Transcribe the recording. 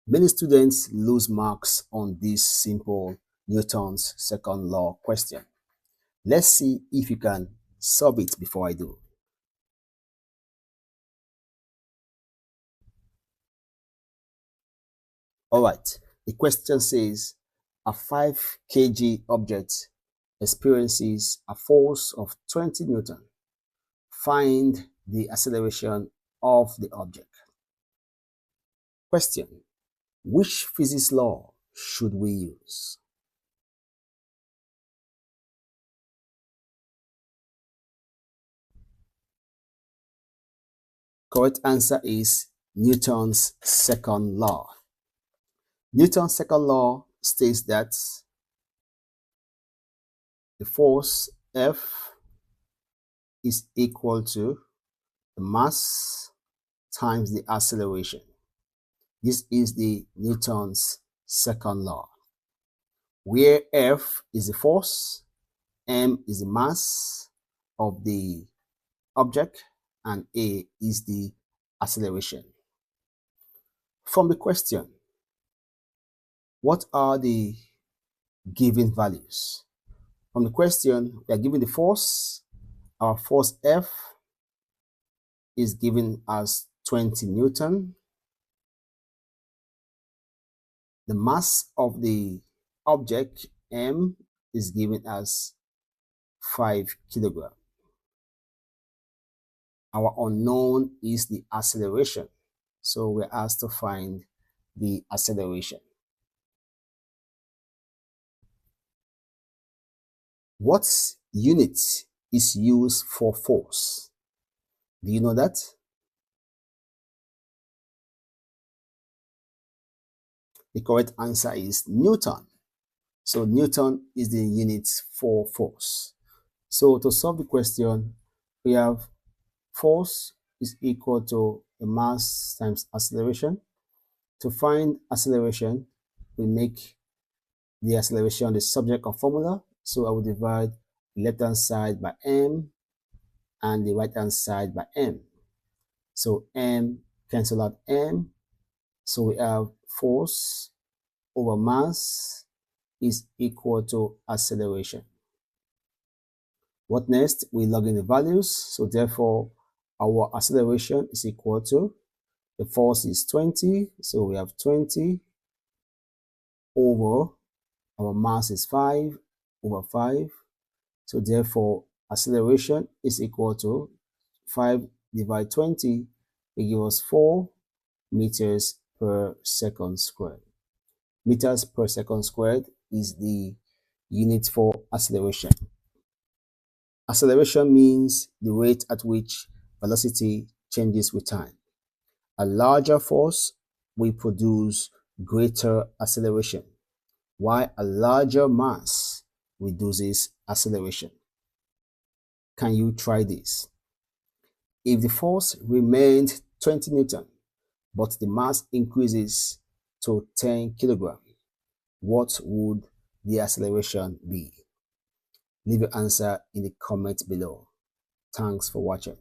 Many students lose marks on this simple Newton's second law question. Let's see if you can solve it before I do. Alright, the question says a 5 kg object experiences a force of 20 Newton. Find the acceleration of the object. Question: which physics law should we use? Correct answer is Newton's second law. Newton's second law states that the force F is equal to the mass times the acceleration. This is the Newton's second law, where F is the force, m is the mass of the object, and a is the acceleration. From the question, what are the given values? From the question, we are given the force. Our force F is given as 20 Newton. The mass of the object m is given as 5 kilogram. Our unknown is the acceleration, so we're asked to find the acceleration. What unit is used for force? Do you know that? The correct answer is Newton. So Newton is the unit for force. So to solve the question, we have force is equal to the mass times acceleration. To find acceleration, we make the acceleration the subject of formula. So I will divide the left-hand side by m and the right-hand side by m. So m cancel out m. So we have force over mass is equal to acceleration. What next? We log in the values. So therefore, our acceleration is equal to, the force is 20. So we have 20 over, our mass is 5 over 5. So therefore, acceleration is equal to 5 divided 20. It gives us 4 meters per second squared. Meters per second squared is the unit for acceleration. Acceleration means the rate at which velocity changes with time. A larger force will produce greater acceleration, while a larger mass reduces acceleration. Can you try this? If the force remained 20 Newton, but the mass increases to 10 kilogram, what would the acceleration be? Leave your answer in the comments below. Thanks for watching.